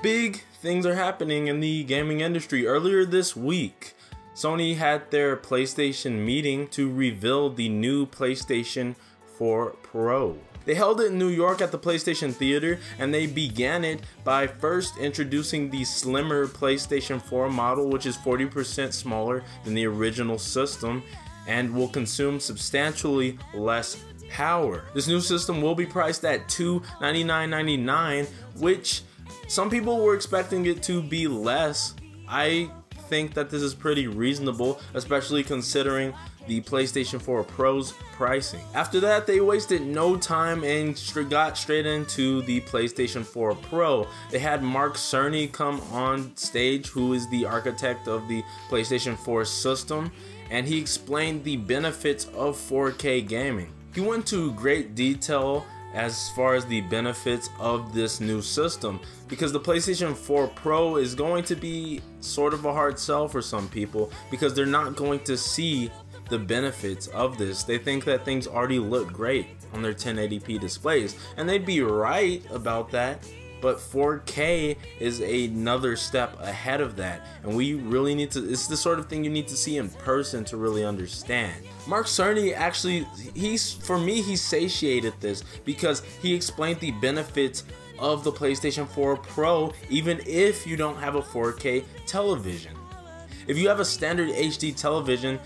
big things are happening in the gaming industry. Earlier this week, Sony had their PlayStation meeting to reveal the new PlayStation 4 Pro. They held it in New York at the PlayStation Theater, and they began it by first introducing the slimmer PlayStation 4 model, which is 40% smaller than the original system and will consume substantially less power. This new system will be priced at $299.99, which some people were expecting it to be less. I think that this is pretty reasonable, especially considering the PlayStation 4 Pro's pricing. After that, they wasted no time and got straight into the PlayStation 4 Pro. They had Mark Cerny come on stage, who is the architect of the PlayStation 4 system, and he explained the benefits of 4K gaming. He went to great detail as far as the benefits of this new system, because the PlayStation 4 Pro is going to be sort of a hard sell for some people because they're not going to see the benefits of this. They think that things already look great on their 1080p displays, and they'd be right about that, but 4K is another step ahead of that, and we really need to, it's the sort of thing you need to see in person to really understand. Mark Cerny actually, for me, he satiated this because he explained the benefits of the PlayStation 4 Pro even if you don't have a 4K television. If you have a standard HD television,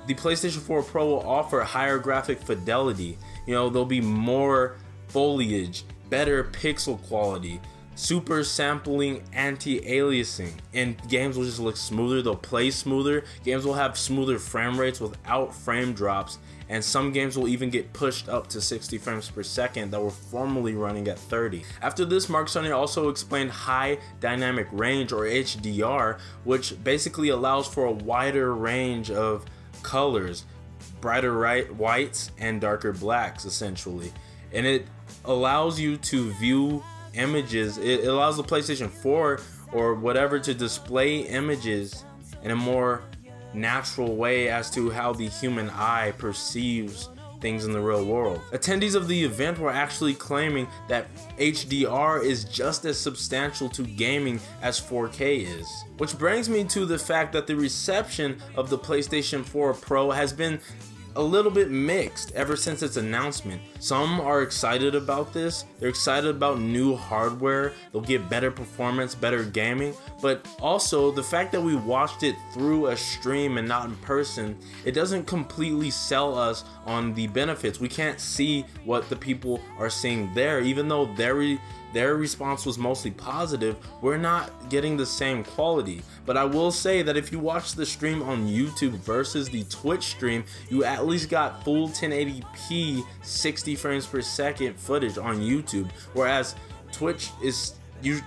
the PlayStation 4 Pro will offer higher graphic fidelity. You know, there'll be more foliage, better pixel quality, super sampling, anti-aliasing, and games will just look smoother. They'll play smoother. Games will have smoother frame rates without frame drops, and some games will even get pushed up to 60 frames per second that were formerly running at 30. After this, Mark Cerny also explained high dynamic range, or HDR, which basically allows for a wider range of colors, brighter whites and darker blacks essentially, and it allows you to view images. It allows the PlayStation 4 or whatever to display images in a more natural way as to how the human eye perceives things in the real world. Attendees of the event were actually claiming that HDR is just as substantial to gaming as 4K is. Which brings me to the fact that the reception of the PlayStation 4 Pro has been a little bit mixed ever since its announcement. Some are excited about this. They're excited about new hardware. They'll get better performance, better gaming, but also the fact that we watched it through a stream and not in person, it doesn't completely sell us on the benefits. We can't see what the people are seeing there. Even though their response was mostly positive, we're not getting the same quality. But I will say that if you watch the stream on YouTube versus the Twitch stream, you at least got full 1080p 60 frames per second footage on YouTube, whereas Twitch is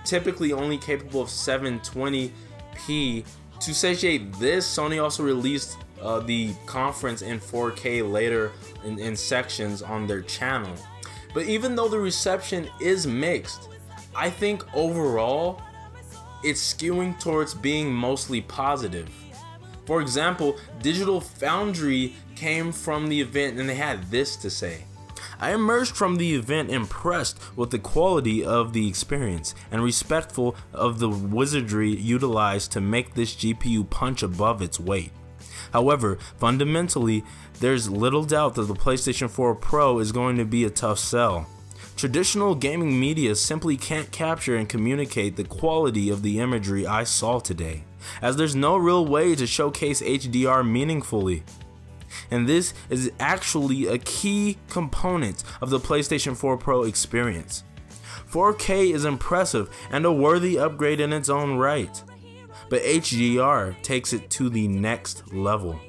typically only capable of 720p. To satiate this, Sony also released the conference in 4K later in sections on their channel. But even though the reception is mixed, I think overall it's skewing towards being mostly positive. For example, Digital Foundry came from the event and they had this to say: "I emerged from the event impressed with the quality of the experience and respectful of the wizardry utilized to make this GPU punch above its weight. However, fundamentally, there's little doubt that the PlayStation 4 Pro is going to be a tough sell. Traditional gaming media simply can't capture and communicate the quality of the imagery I saw today, as there's no real way to showcase HDR meaningfully. And this is actually a key component of the PlayStation 4 Pro experience. 4K is impressive and a worthy upgrade in its own right, but HDR takes it to the next level."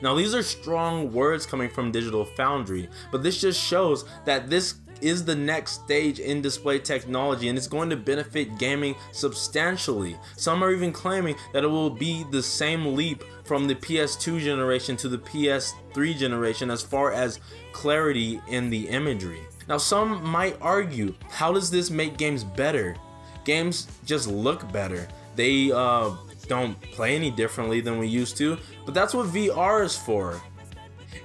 Now, these are strong words coming from Digital Foundry, but this just shows that this is the next stage in display technology, and it's going to benefit gaming substantially. Some are even claiming that it will be the same leap from the PS2 generation to the PS3 generation as far as clarity in the imagery. Now, some might argue, how does this make games better? Games just look better. They don't play any differently than we used to, but that's what VR is for.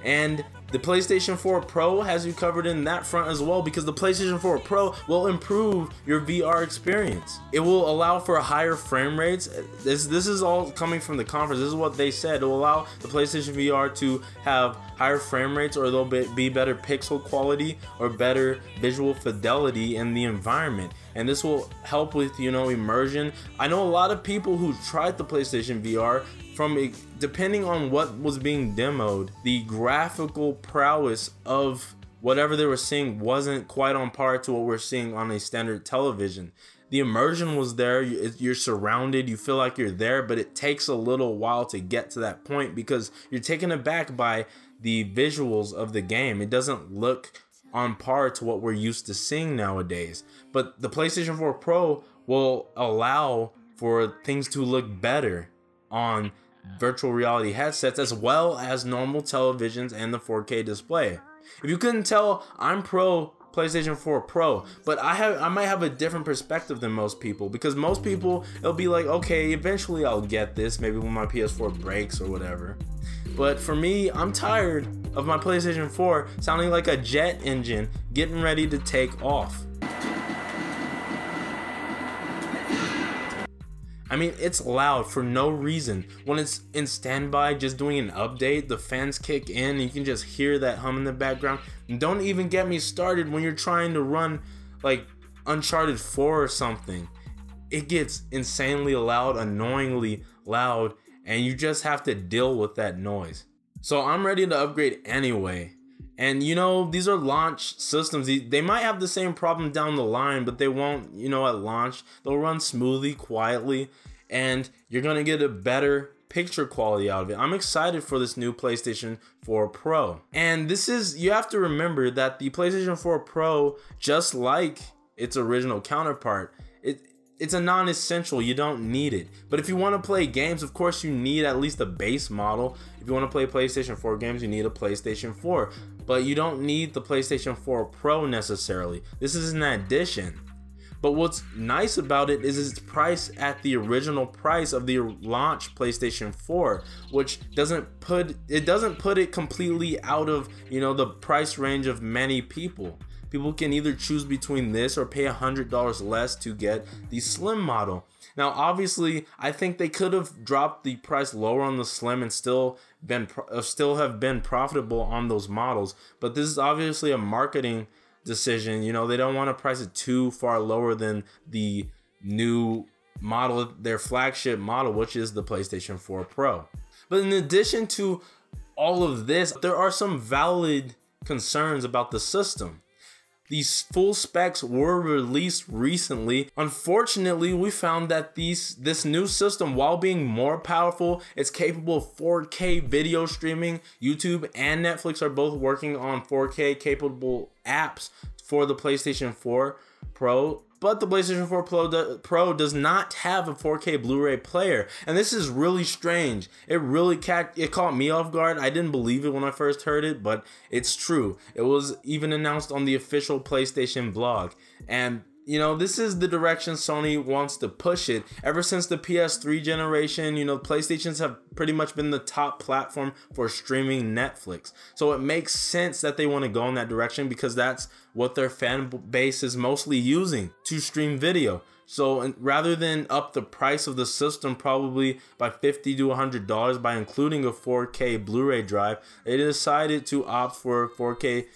And The PlayStation 4 Pro has you covered in that front as well, because the PlayStation 4 Pro will improve your VR experience. It will allow for higher frame rates. This is all coming from the conference. This is what they said. It will allow the PlayStation VR to have higher frame rates, or there'll be better pixel quality or better visual fidelity in the environment. And this will help with, you know, immersion. I know a lot of people who tried the PlayStation VR, depending on what was being demoed, the graphical prowess of whatever they were seeing wasn't quite on par to what we're seeing on a standard television. The immersion was there, you're surrounded, you feel like you're there, but it takes a little while to get to that point because you're taken aback by the visuals of the game. It doesn't look on par to what we're used to seeing nowadays. But the PlayStation 4 Pro will allow for things to look better on virtual reality headsets as well as normal televisions and the 4K display. If you couldn't tell, I'm pro PlayStation 4 Pro, but I might have a different perspective than most people, because most people, it'll be like, okay, eventually I'll get this, maybe when my PS4 breaks or whatever. But for me, I'm tired of my PlayStation 4 sounding like a jet engine getting ready to take off. I mean, it's loud for no reason. When it's in standby, just doing an update, the fans kick in and you can just hear that hum in the background. And don't even get me started when you're trying to run like Uncharted 4 or something. It gets insanely loud, annoyingly loud, and you just have to deal with that noise. So I'm ready to upgrade anyway. And you know, these are launch systems. They might have the same problem down the line, but they won't, you know, at launch. They'll run smoothly, quietly, and you're gonna get a better picture quality out of it. I'm excited for this new PlayStation 4 Pro. And this is, you have to remember that the PlayStation 4 Pro, just like its original counterpart, it's a non-essential. You don't need it. But if you want to play games, of course you need at least a base model. If you want to play PlayStation 4 games, you need a PlayStation 4. But you don't need the PlayStation 4 Pro necessarily. This is an addition. But what's nice about it is its price at the original price of the launch PlayStation 4, which doesn't put it completely out of, you know, the price range of many people. People can either choose between this or pay $100 less to get the slim model. Now, obviously, I think they could have dropped the price lower on the slim and still have been profitable on those models. But this is obviously a marketing decision. You know, they don't want to price it too far lower than the new model, their flagship model, which is the PlayStation 4 Pro. But in addition to all of this, there are some valid concerns about the system. These full specs were released recently. Unfortunately, we found that this new system, while being more powerful, it's capable of 4K video streaming. YouTube and Netflix are both working on 4K capable apps for the PlayStation 4 Pro. But the PlayStation 4 Pro does not have a 4K Blu-ray player. And this is really strange. It caught me off guard. I didn't believe it when I first heard it, but it's true. It was even announced on the official PlayStation blog. And you know, this is the direction Sony wants to push it. Ever since the PS3 generation, you know, PlayStations have pretty much been the top platform for streaming Netflix. So it makes sense that they want to go in that direction, because that's what their fan base is mostly using to stream video. So rather than up the price of the system probably by $50 to $100 by including a 4K Blu-ray drive, they decided to opt for 4K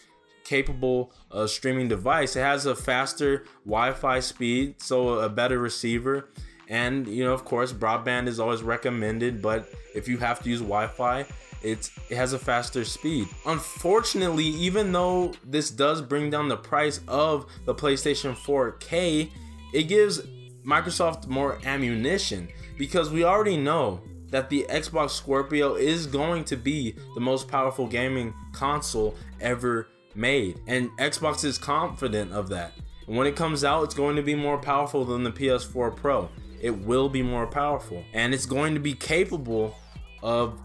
capable streaming device. It has a faster Wi-Fi speed, so a better receiver, and you know, of course, broadband is always recommended, but if you have to use Wi-Fi, it has a faster speed. Unfortunately, even though this does bring down the price of the PlayStation 4K, it gives Microsoft more ammunition, because we already know that the Xbox Scorpio is going to be the most powerful gaming console ever made, and Xbox is confident of that. And when it comes out, it's going to be more powerful than the PS4 Pro. It will be more powerful, and it's going to be capable of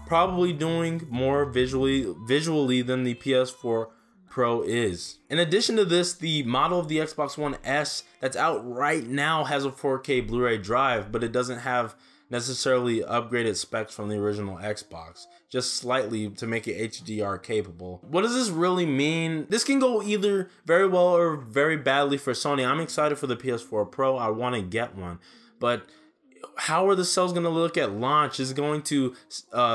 probably doing more visually than the PS4 Pro is. In addition to this, the model of the Xbox One S that's out right now has a 4K Blu-ray drive, but it doesn't have necessarily upgraded specs from the original Xbox, just slightly to make it HDR capable. What does this really mean? This can go either very well or very badly for Sony. I'm excited for the PS4 Pro. I want to get one, but how are the sales going to look at launch? Is it going to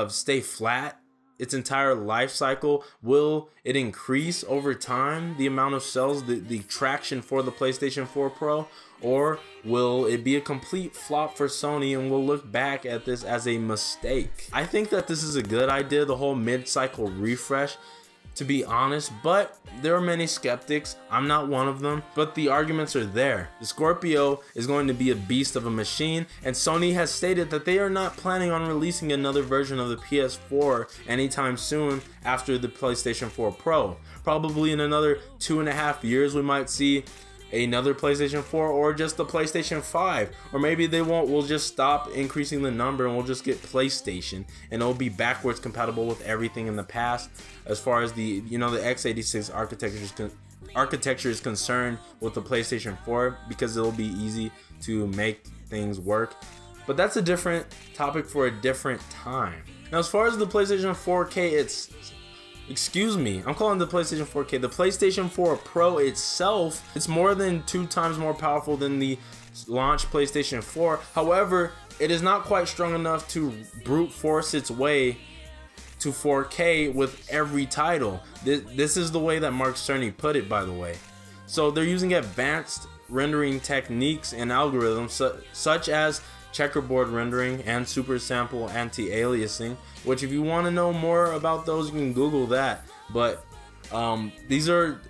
stay flat its entire life cycle? Will it increase over time, the amount of sales, the traction for the PlayStation 4 Pro? Or will it be a complete flop for Sony and we'll look back at this as a mistake? I think that this is a good idea, the whole mid-cycle refresh, to be honest, but there are many skeptics. I'm not one of them, but the arguments are there. The Scorpio is going to be a beast of a machine, and Sony has stated that they are not planning on releasing another version of the PS4 anytime soon after the PlayStation 4 Pro. Probably in another 2.5 years we might see another PlayStation 4 or just the PlayStation 5, or maybe they won't. We'll just stop increasing the number and we'll just get PlayStation, and it'll be backwards compatible with everything in the past as far as the the x86 architecture is concerned with the PlayStation 4, because it'll be easy to make things work. But that's a different topic for a different time. Now, as far as the PlayStation 4K, I'm calling the PlayStation 4K. The PlayStation 4 Pro itself, it's more than 2 times more powerful than the launch PlayStation 4. However, it is not quite strong enough to brute force its way to 4K with every title. This is the way that Mark Cerny put it, by the way. So they're using advanced rendering techniques and algorithms such as checkerboard rendering and super sample anti-aliasing, which if you want to know more about those, you can Google that. But these are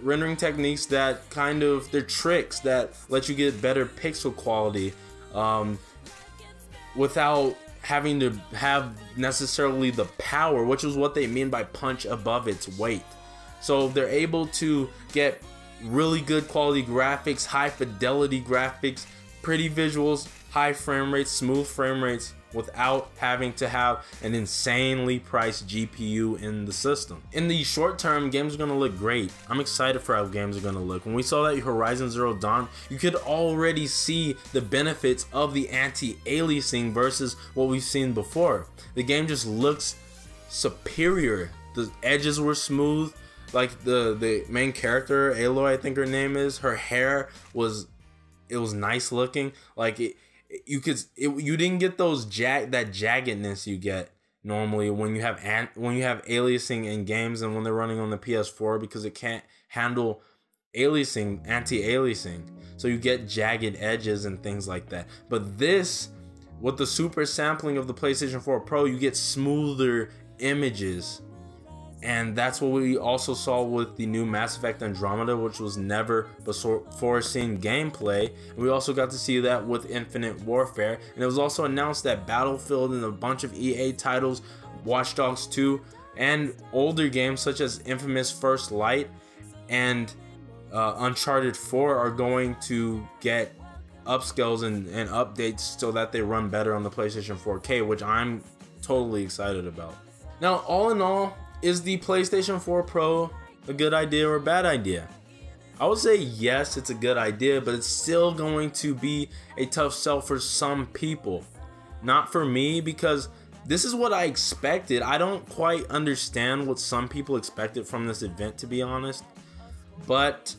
rendering techniques that they're tricks that let you get better pixel quality without having to have necessarily the power, which is what they mean by punch above its weight. So they're able to get really good quality graphics, high fidelity graphics, pretty visuals, high frame rates, smooth frame rates, without having to have an insanely priced GPU in the system. In the short term, games are going to look great. I'm excited for how games are going to look. When we saw that Horizon Zero Dawn, you could already see the benefits of the anti-aliasing versus what we've seen before. The game just looks superior. The edges were smooth. Like the main character, Aloy, I think her name is, her hair was nice looking. Like you didn't get that jaggedness you get normally when you have aliasing in games and when they're running on the PS4, because it can't handle anti-aliasing, so you get jagged edges and things like that. But this, with the super sampling of the PlayStation 4 Pro, you get smoother images. And that's what we also saw with the new Mass Effect Andromeda, which was never before seen gameplay. And we also got to see that with Infinite Warfare. And it was also announced that Battlefield and a bunch of EA titles, Watch Dogs 2, and older games such as Infamous First Light and Uncharted 4 are going to get upscales and updates so that they run better on the PlayStation 4K, which I'm totally excited about. Now, all in all, is the PlayStation 4 Pro a good idea or a bad idea? I would say yes, it's a good idea, but it's still going to be a tough sell for some people. Not for me, because this is what I expected. I don't quite understand what some people expected from this event, to be honest. But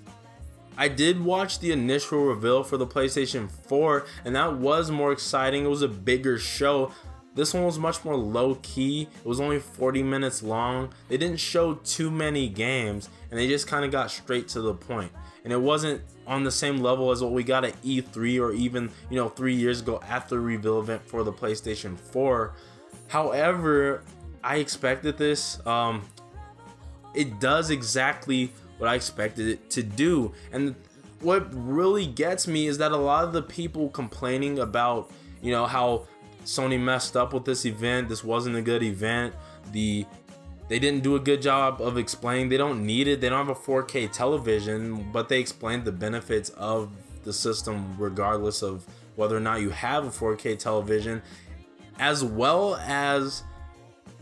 I did watch the initial reveal for the PlayStation 4, and that was more exciting. It was a bigger show. This one was much more low-key. It was only 40 minutes long. They didn't show too many games, and they just kind of got straight to the point. And it wasn't on the same level as what we got at E3 or even 3 years ago at the reveal event for the PlayStation 4. However, I expected this. It does exactly what I expected it to do. And what really gets me is that a lot of the people complaining about how Sony messed up with this event, this wasn't a good event, they didn't do a good job of explaining. They don't need it. They don't have a 4K television, but they explained the benefits of the system regardless of whether or not you have a 4K television, as well as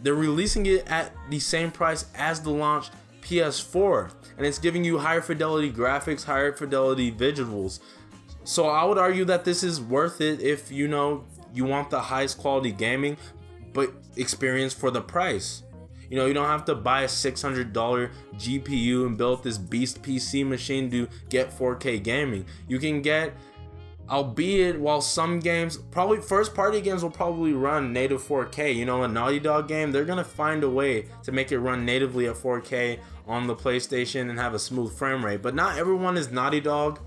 they're releasing it at the same price as the launch PS4, and it's giving you higher fidelity graphics, higher fidelity visuals. So I would argue that this is worth it if you want the highest quality gaming but experience for the price. You know, you don't have to buy a $600 GPU and build this beast PC machine to get 4K gaming. You can get, albeit while some games, probably first party games will probably run native 4K. You know, a Naughty Dog game, they're gonna find a way to make it run natively at 4K on the PlayStation and have a smooth frame rate. But not everyone is Naughty Dog.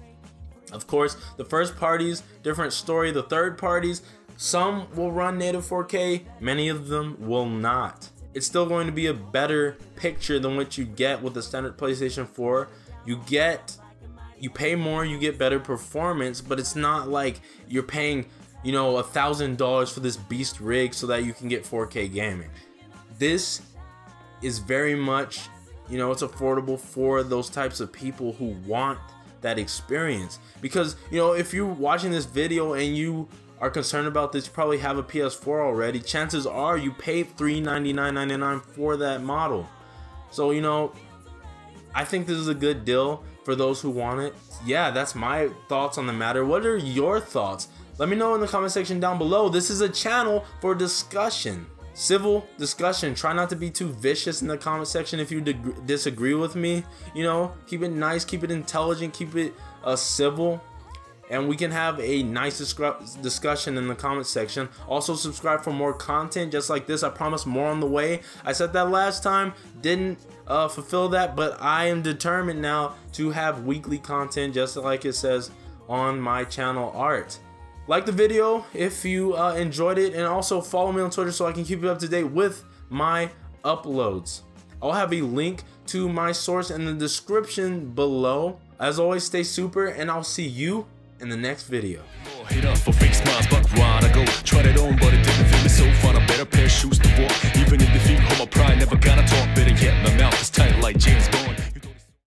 Of course, the first parties, different story. The third parties, some will run native 4K, many of them will not. It's still going to be a better picture than what you get with the standard PlayStation 4. You pay more, you get better performance, but it's not like you're paying, you know, $1,000 for this beast rig so that you can get 4K gaming. This is very much, you know, it's affordable for those types of people who want that experience. Because, you know, if you're watching this video and you are concerned about this, you probably have a PS4 already. Chances are you paid $399.99 for that model. So, you know, I think this is a good deal for those who want it. Yeah, that's my thoughts on the matter. What are your thoughts? Let me know in the comment section down below. This is a channel for discussion, civil discussion. Try not to be too vicious in the comment section if you disagree with me. You know, keep it nice, keep it intelligent, keep it civil, and we can have a nice discussion in the comment section. Also, subscribe for more content just like this. I promise more on the way. I said that last time, didn't fulfill that, but I am determined now to have weekly content just like it says on my channel art. Like the video if you enjoyed it, and also follow me on Twitter so I can keep you up to date with my uploads. I'll have a link to my source in the description below. As always, stay super, and I'll see you in the next video. Hit up for fake smiles, but why'd I go? Tried it on, but it didn't fit me so far. A better pair of shoes to walk. Even in defeat, hold my pride, never gotta talk. Better yet, my mouth is tight like James Bond.